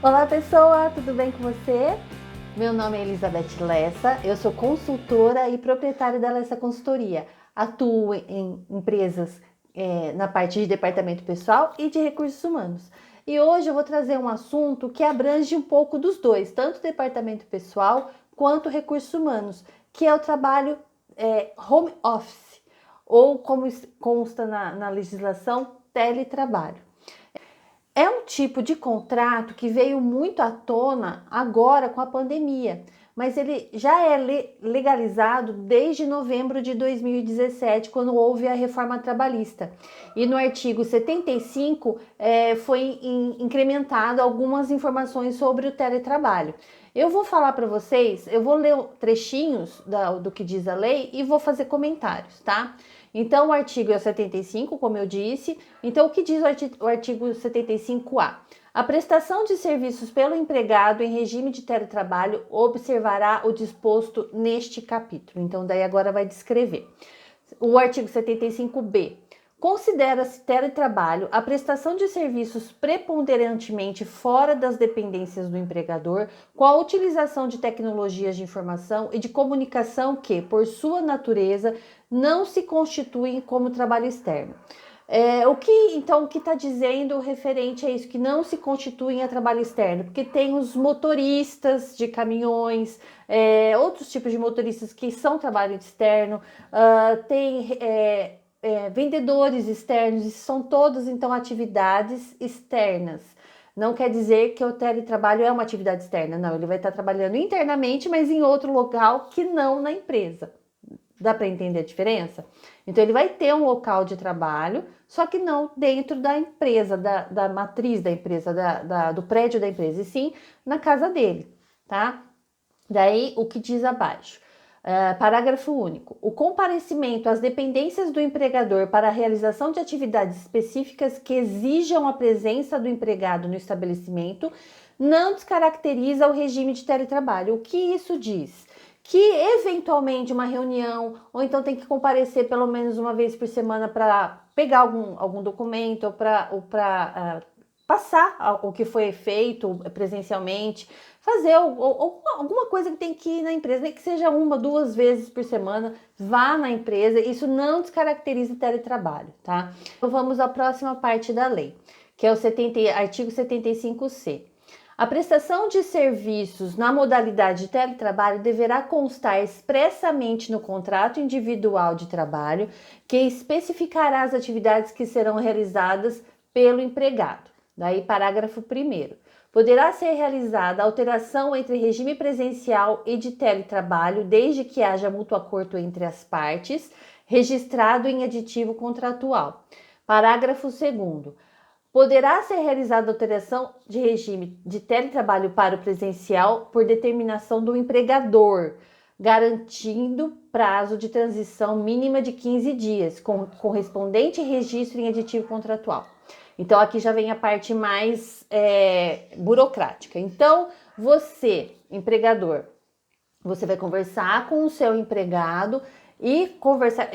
Olá pessoa, tudo bem com você? Meu nome é Elizabeth Lessa, eu sou consultora e proprietária da Lessa Consultoria. Atuo em empresas na parte de departamento pessoal e de recursos humanos. E hoje eu vou trazer um assunto que abrange um pouco dos dois, tanto departamento pessoal quanto recursos humanos, que é o trabalho home office, ou como consta na legislação, teletrabalho. É um tipo de contrato que veio muito à tona agora com a pandemia, mas ele já é legalizado desde novembro de 2017, quando houve a reforma trabalhista. E no artigo 75 foi incrementado algumas informações sobre o teletrabalho. Eu vou falar para vocês, eu vou ler trechinhos do que diz a lei e vou fazer comentários, tá? Então, o artigo é 75, como eu disse. Então, o que diz o artigo 75A? A prestação de serviços pelo empregado em regime de teletrabalho observará o disposto neste capítulo. Então, daí agora vai descrever. O artigo 75B. Considera-se teletrabalho a prestação de serviços preponderantemente fora das dependências do empregador, com a utilização de tecnologias de informação e de comunicação que, por sua natureza, não se constituem como trabalho externo. O que está dizendo referente a isso, que não se constituem a trabalho externo? Porque tem os motoristas de caminhões, outros tipos de motoristas que são trabalho externo, tem vendedores externos, isso são todos então atividades externas. Não quer dizer que o teletrabalho é uma atividade externa, não, ele vai estar trabalhando internamente, mas em outro local que não na empresa. Dá para entender a diferença? Então ele vai ter um local de trabalho, só que não dentro da empresa, da matriz da empresa, do prédio da empresa, e sim na casa dele, tá? Daí o que diz abaixo. Parágrafo único. O comparecimento às dependências do empregador para a realização de atividades específicas que exijam a presença do empregado no estabelecimento não descaracteriza o regime de teletrabalho. O que isso diz? Que eventualmente uma reunião, ou então tem que comparecer pelo menos uma vez por semana para pegar algum documento ou para passar o que foi feito presencialmente, fazer alguma coisa que tem que ir na empresa, nem que seja uma, duas vezes por semana, vá na empresa, isso não descaracteriza o teletrabalho, tá? Então vamos à próxima parte da lei, que é o artigo 75C. A prestação de serviços na modalidade de teletrabalho deverá constar expressamente no contrato individual de trabalho, que especificará as atividades que serão realizadas pelo empregado. Daí, parágrafo 1º. Poderá ser realizada alteração entre regime presencial e de teletrabalho, desde que haja mútuo acordo entre as partes, registrado em aditivo contratual. Parágrafo 2º. Poderá ser realizada alteração de regime de teletrabalho para o presencial por determinação do empregador, garantindo prazo de transição mínima de 15 dias, com correspondente registro em aditivo contratual. Então, aqui já vem a parte mais burocrática. Então, você, empregador, você vai conversar com o seu empregado e conversar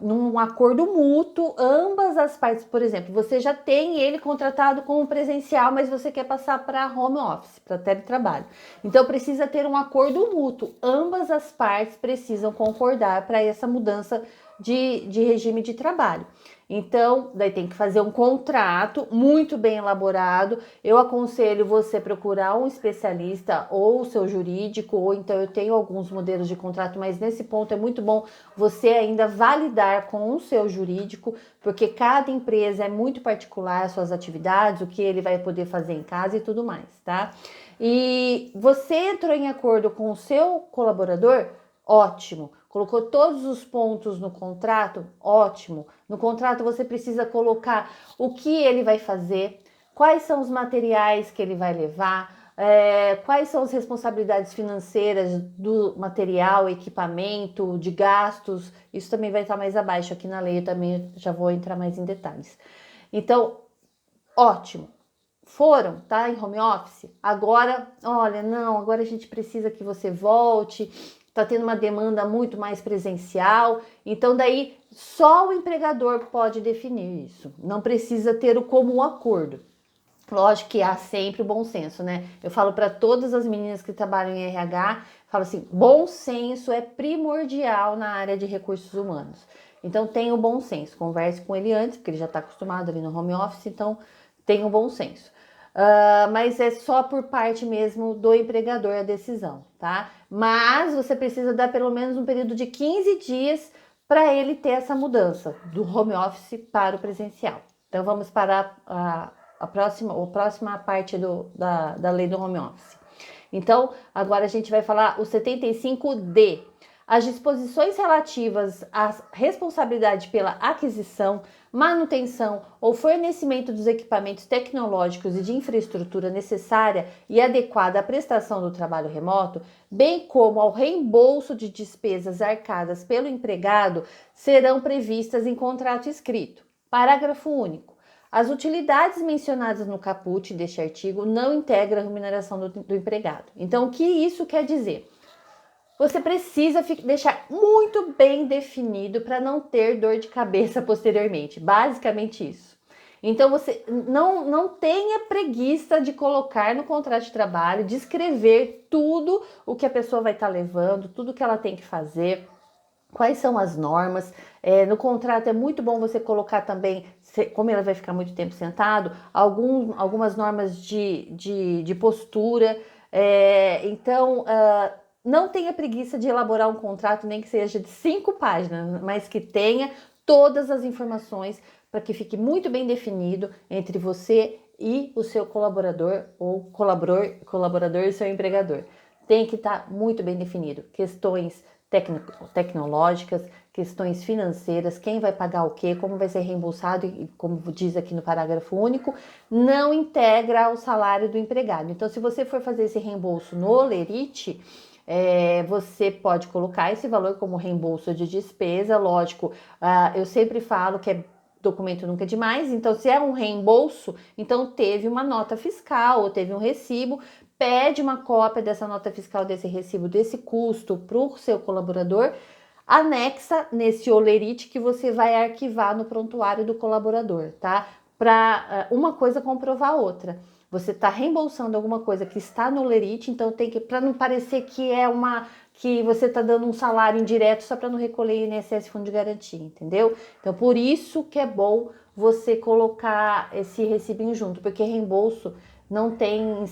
num acordo mútuo, ambas as partes. Por exemplo, você já tem ele contratado como presencial, mas você quer passar para home office, para teletrabalho. Então precisa ter um acordo mútuo. Ambas as partes precisam concordar para essa mudança de regime de trabalho. Então, daí tem que fazer um contrato muito bem elaborado. Eu aconselho você procurar um especialista ou o seu jurídico, ou então eu tenho alguns modelos de contrato, mas nesse ponto é muito bom você ainda validar com o seu jurídico, porque cada empresa é muito particular, as suas atividades, o que ele vai poder fazer em casa e tudo mais, tá? E você entrou em acordo com o seu colaborador? Ótimo. Colocou todos os pontos no contrato? Ótimo. No contrato você precisa colocar o que ele vai fazer, quais são os materiais que ele vai levar, quais são as responsabilidades financeiras do material, equipamento, de gastos. Isso também vai estar mais abaixo aqui na lei, eu também já vou entrar mais em detalhes. Então, ótimo. Foram, tá? Em home office. Agora, olha, não, agora a gente precisa que você volte. Tá tendo uma demanda muito mais presencial, então daí só o empregador pode definir isso, não precisa ter o comum acordo. Lógico que há sempre o bom senso, né? Eu falo para todas as meninas que trabalham em RH, falo assim, bom senso é primordial na área de recursos humanos. Então tenha o bom senso, converse com ele antes, porque ele já está acostumado ali no home office, então tenha o bom senso. Mas é só por parte mesmo do empregador a decisão, tá? Mas você precisa dar pelo menos um período de 15 dias para ele ter essa mudança do home office para o presencial. Então vamos para a próxima parte da lei do home office. Então, agora a gente vai falar o 75D. As disposições relativas à responsabilidade pela aquisição, manutenção ou fornecimento dos equipamentos tecnológicos e de infraestrutura necessária e adequada à prestação do trabalho remoto, bem como ao reembolso de despesas arcadas pelo empregado, serão previstas em contrato escrito. Parágrafo único. As utilidades mencionadas no caput deste artigo não integram a remuneração do empregado. Então, o que isso quer dizer? Você precisa deixar muito bem definido para não ter dor de cabeça posteriormente. Basicamente isso. Então, você não tenha preguiça de colocar no contrato de trabalho, de escrever tudo o que a pessoa vai estar levando, tudo que ela tem que fazer. Quais são as normas? No contrato é muito bom você colocar também, como ela vai ficar muito tempo sentado, algumas normas de postura. Então, não tenha preguiça de elaborar um contrato, nem que seja de 5 páginas, mas que tenha todas as informações para que fique muito bem definido entre você e o seu colaborador ou colaborador e seu empregador. Tem que estar muito bem definido. Questões tecnológicas, questões financeiras, quem vai pagar o quê, como vai ser reembolsado e como diz aqui no parágrafo único, não integra o salário do empregado. Então, se você for fazer esse reembolso no Olerite, você pode colocar esse valor como reembolso de despesa, lógico, eu sempre falo que documento nunca é demais, então se é um reembolso, então teve uma nota fiscal ou teve um recibo, pede uma cópia dessa nota fiscal, desse recibo, desse custo para o seu colaborador, anexa nesse Olerite que você vai arquivar no prontuário do colaborador, tá? Para uma coisa comprovar a outra. Você está reembolsando alguma coisa que está no Olerite, então tem que, para não parecer que você está dando um salário indireto só para não recolher INSS Fundo de Garantia, entendeu? Então, por isso que é bom você colocar esse recibinho junto, porque reembolso não tem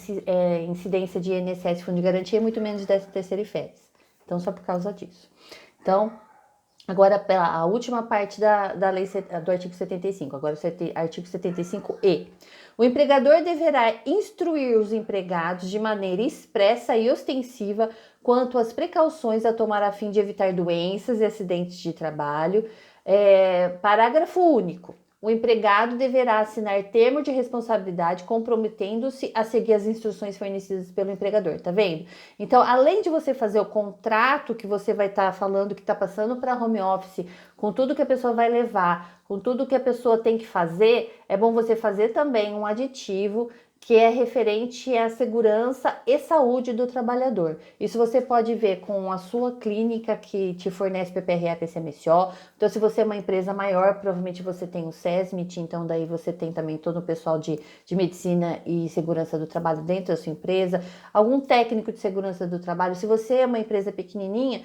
incidência de INSS Fundo de Garantia, muito menos de 13º e férias. Então, só por causa disso. Então, agora a última parte da lei do artigo 75, agora o artigo 75E. O empregador deverá instruir os empregados de maneira expressa e ostensiva quanto às precauções a tomar a fim de evitar doenças e acidentes de trabalho. Parágrafo único. O empregado deverá assinar termo de responsabilidade comprometendo-se a seguir as instruções fornecidas pelo empregador, tá vendo? Então, além de você fazer o contrato que você vai estar falando que está passando para home office, com tudo que a pessoa vai levar, com tudo que a pessoa tem que fazer, é bom você fazer também um aditivo que é referente à segurança e saúde do trabalhador. Isso você pode ver com a sua clínica que te fornece PPRA, PCMSO. Então, se você é uma empresa maior, provavelmente você tem o SESMIT, então daí você tem também todo o pessoal de medicina e segurança do trabalho dentro da sua empresa. Algum técnico de segurança do trabalho. Se você é uma empresa pequenininha,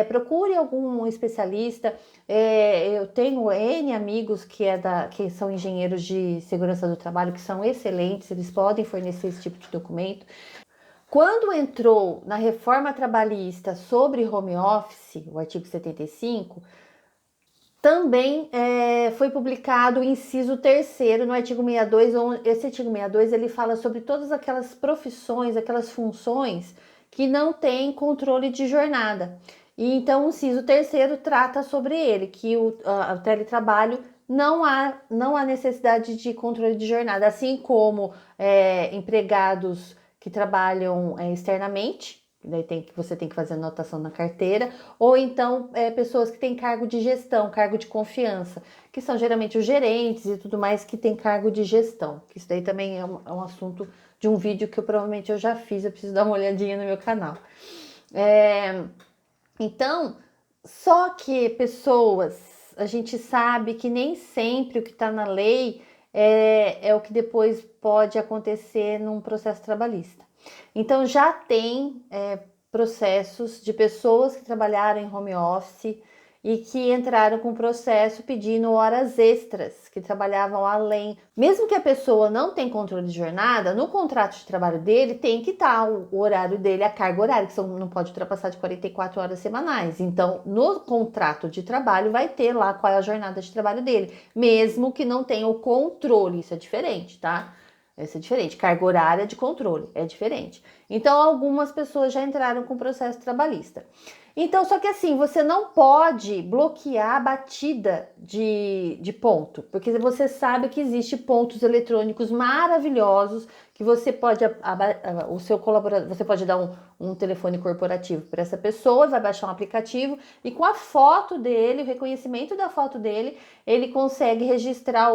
procure algum especialista. Eu tenho N amigos que são engenheiros de segurança do trabalho, que são excelentes, eles podem fornecer esse tipo de documento. Quando entrou na reforma trabalhista sobre home office, o artigo 75, também foi publicado o inciso 3º no artigo 62, onde esse artigo 62 ele fala sobre todas aquelas profissões, aquelas funções que não têm controle de jornada. E então o inciso 3º trata sobre ele, que o teletrabalho não há necessidade de controle de jornada, assim como empregados que trabalham externamente, daí você tem que fazer anotação na carteira, ou então pessoas que têm cargo de gestão, cargo de confiança, que são geralmente os gerentes e tudo mais que têm cargo de gestão, que isso daí também é um assunto de um vídeo que provavelmente eu já fiz, eu preciso dar uma olhadinha no meu canal. Então, só que pessoas, a gente sabe que nem sempre o que está na lei é o que depois pode acontecer num processo trabalhista. Então já tem processos de pessoas que trabalharam em home office e que entraram com processo pedindo horas extras, que trabalhavam além. Mesmo que a pessoa não tenha controle de jornada, no contrato de trabalho dele tem que estar o horário dele, a carga horária, que não pode ultrapassar de 44 horas semanais. Então, no contrato de trabalho vai ter lá qual é a jornada de trabalho dele, mesmo que não tenha o controle, isso é diferente, tá? Isso é diferente, carga horária de controle, é diferente. Então, algumas pessoas já entraram com processo trabalhista. Então, só que assim, você não pode bloquear a batida de ponto, porque você sabe que existe pontos eletrônicos maravilhosos que você pode, o seu colaborador, você pode dar um telefone corporativo para essa pessoa, vai baixar um aplicativo e com a foto dele, o reconhecimento da foto dele, ele consegue registrar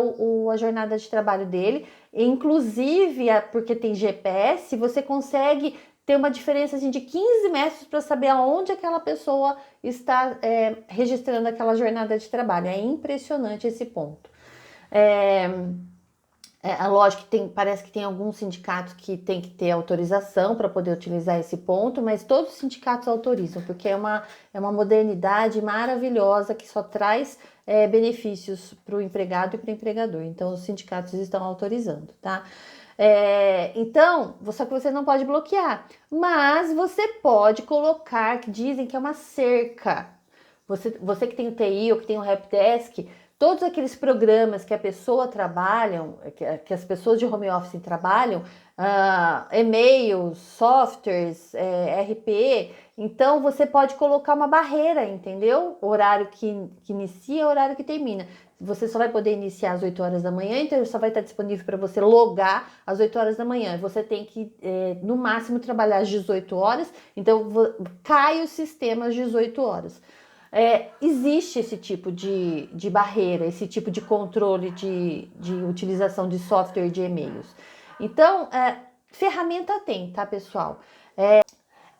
a jornada de trabalho dele. Inclusive, porque tem GPS, você consegue ter uma diferença assim, de 15 metros para saber aonde aquela pessoa está registrando aquela jornada de trabalho. É impressionante esse ponto. Lógico que parece que tem alguns sindicatos que tem que ter autorização para poder utilizar esse ponto, mas todos os sindicatos autorizam, porque é uma modernidade maravilhosa que só traz benefícios para o empregado e para o empregador. Então, os sindicatos estão autorizando, tá? Então, só que você não pode bloquear, mas você pode colocar, que dizem que é uma cerca. Você que tem o TI ou que tem o Helpdesk, todos aqueles programas que a pessoa trabalham, que as pessoas de home office trabalham, e-mails, softwares, RP, então você pode colocar uma barreira, entendeu? Horário que inicia, horário que termina. Você só vai poder iniciar às 8 horas da manhã, então só vai estar disponível para você logar às 8 horas da manhã. Você tem que, no máximo, trabalhar às 18 horas, então cai o sistema às 18 horas. Existe esse tipo de barreira, esse tipo de controle de utilização de software de e-mails. Então, ferramenta tem, tá, pessoal?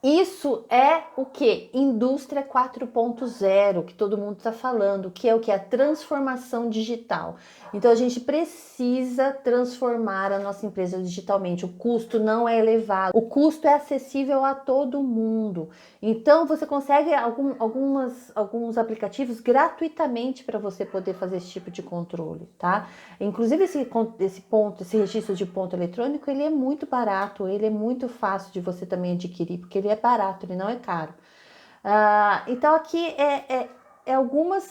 Isso é o que? Indústria 4.0, que todo mundo está falando, que é o que? A transformação digital. Então, a gente precisa transformar a nossa empresa digitalmente. O custo não é elevado, o custo é acessível a todo mundo. Então, você consegue alguns aplicativos gratuitamente para você poder fazer esse tipo de controle, tá? Inclusive, esse registro de ponto eletrônico, ele é muito barato, ele é muito fácil de você também adquirir, porque ele é barato, ele não é caro. Então, aqui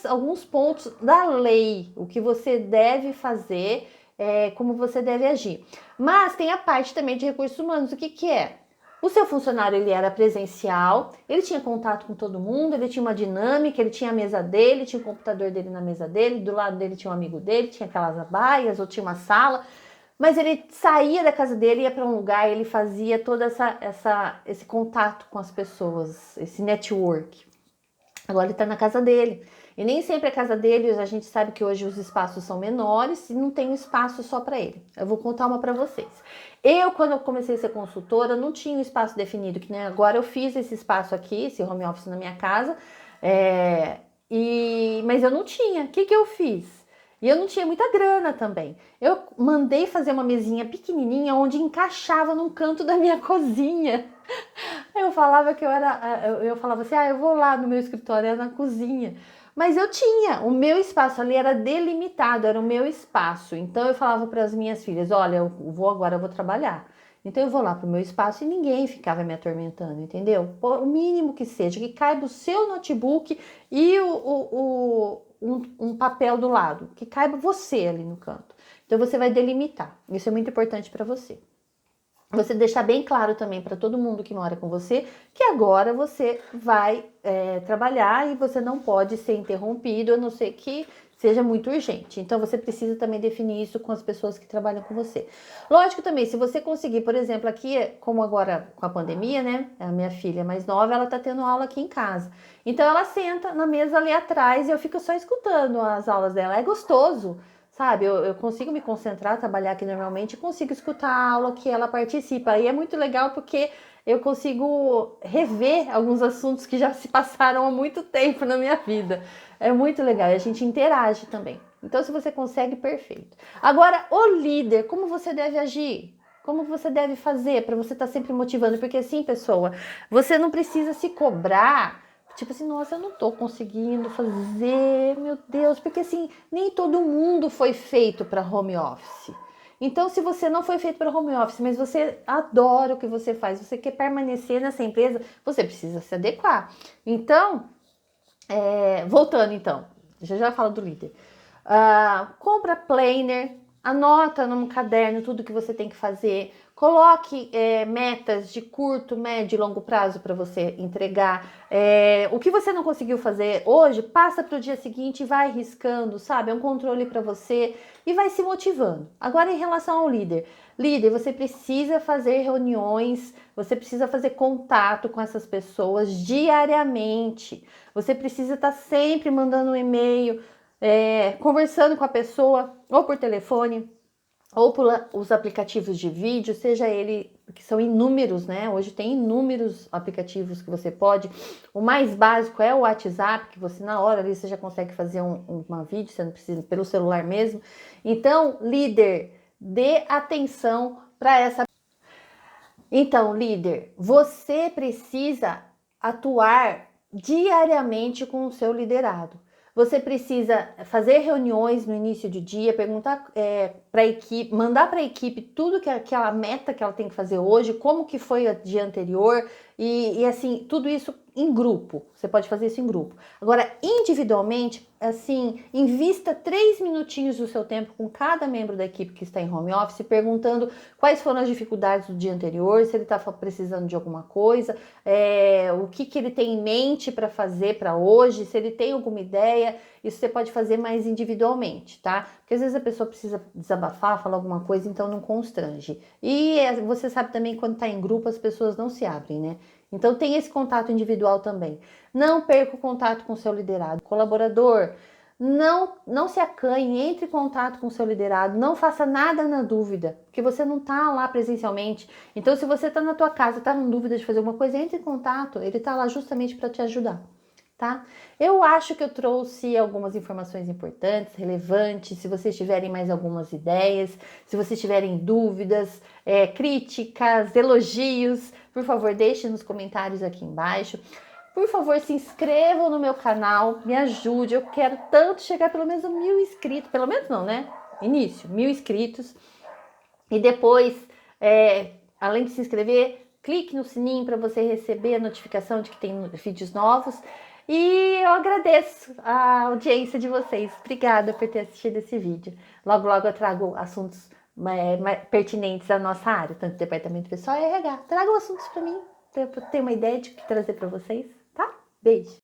alguns pontos da lei, o que você deve fazer, como você deve agir. Mas tem a parte também de recursos humanos. O que é? O seu funcionário, ele era presencial, ele tinha contato com todo mundo, ele tinha uma dinâmica, ele tinha a mesa dele, tinha o computador dele na mesa dele, do lado dele tinha um amigo dele, tinha aquelas abaias, ou tinha uma sala, mas ele saía da casa dele, ia para um lugar, ele fazia todo esse contato com as pessoas, esse network. Agora ele está na casa dele. E nem sempre a casa dele, a gente sabe que hoje os espaços são menores e não tem um espaço só para ele. Eu vou contar uma para vocês. Quando eu comecei a ser consultora, não tinha um espaço definido, que nem agora eu fiz esse espaço aqui, esse home office na minha casa, mas eu não tinha. O que eu fiz? E eu não tinha muita grana também. Eu mandei fazer uma mesinha pequenininha onde encaixava num canto da minha cozinha. Eu falava eu falava assim, eu vou lá no meu escritório, é na cozinha. Mas eu tinha, o meu espaço ali era delimitado, era o meu espaço. Então eu falava para as minhas filhas, olha, eu vou trabalhar. Então eu vou lá para o meu espaço e ninguém ficava me atormentando, entendeu? O mínimo que seja, que caiba o seu notebook e um papel do lado, que caiba você ali no canto. Então você vai delimitar. Isso é muito importante para você. Você deixar bem claro também para todo mundo que mora com você que agora você vai trabalhar e você não pode ser interrompido, a não ser que seja muito urgente. Então, você precisa também definir isso com as pessoas que trabalham com você. Lógico também, se você conseguir, por exemplo, aqui, como agora com a pandemia, né? A minha filha mais nova, ela tá tendo aula aqui em casa. Então, ela senta na mesa ali atrás e eu fico só escutando as aulas dela. É gostoso. Sabe, eu consigo me concentrar, trabalhar aqui normalmente, consigo escutar a aula que ela participa. E é muito legal porque eu consigo rever alguns assuntos que já se passaram há muito tempo na minha vida. É muito legal e a gente interage também. Então, se você consegue, perfeito. Agora, o líder, como você deve agir? Como você deve fazer para você estar sempre motivando? Porque assim, pessoa, você não precisa se cobrar. Tipo assim, nossa, eu não tô conseguindo fazer, meu Deus, porque assim, nem todo mundo foi feito para home office. Então, se você não foi feito para home office, mas você adora o que você faz, você quer permanecer nessa empresa, você precisa se adequar. Então, voltando então, já falo do líder. Compra planner, anota num caderno tudo que você tem que fazer, coloque metas de curto, médio e longo prazo para você entregar. O que você não conseguiu fazer hoje, passa para o dia seguinte e vai riscando, sabe? É um controle para você e vai se motivando. Agora, em relação ao líder. Líder, você precisa fazer reuniões, você precisa fazer contato com essas pessoas diariamente. Você precisa estar sempre mandando um e-mail, conversando com a pessoa, ou por telefone, ou por os aplicativos de vídeo, seja ele, que são inúmeros, né? Hoje tem inúmeros aplicativos que você pode. O mais básico é o WhatsApp, que você na hora ali você já consegue fazer uma vídeo, você não precisa pelo celular mesmo. Então, líder, dê atenção para essa. Então, líder, você precisa atuar diariamente com o seu liderado. Você precisa fazer reuniões no início do dia, perguntar para a equipe, mandar para a equipe tudo que aquela meta que ela tem que fazer hoje, como que foi o dia anterior e assim, tudo isso em grupo. Você pode fazer isso em grupo. Agora, individualmente, assim, invista 3 minutinhos do seu tempo com cada membro da equipe que está em home office, perguntando quais foram as dificuldades do dia anterior, se ele está precisando de alguma coisa, o que ele tem em mente para fazer para hoje, se ele tem alguma ideia. Isso você pode fazer mais individualmente, tá? Porque às vezes a pessoa precisa desabafar, falar alguma coisa, então não constrange. E você sabe também quando está em grupo as pessoas não se abrem, né? Então tem esse contato individual também. Não perca o contato com o seu liderado. Colaborador, não se acanhe, entre em contato com o seu liderado, não faça nada na dúvida, porque você não está lá presencialmente. Então, se você está na tua casa, está em dúvida de fazer alguma coisa, entre em contato, ele está lá justamente para te ajudar, tá? Eu acho que eu trouxe algumas informações importantes, relevantes. Se vocês tiverem mais algumas ideias, se vocês tiverem dúvidas, críticas, elogios, por favor, deixem nos comentários aqui embaixo. Por favor, se inscrevam no meu canal, me ajude. Eu quero tanto chegar pelo menos a 1000 inscritos. Pelo menos não, né? Início, 1000 inscritos. E depois, além de se inscrever, clique no sininho para você receber a notificação de que tem vídeos novos. E eu agradeço a audiência de vocês. Obrigada por ter assistido esse vídeo. Logo, logo eu trago assuntos pertinentes à nossa área, tanto departamento pessoal e RH. Tragam assuntos para mim, para eu ter uma ideia de o que trazer para vocês, tá? Beijo!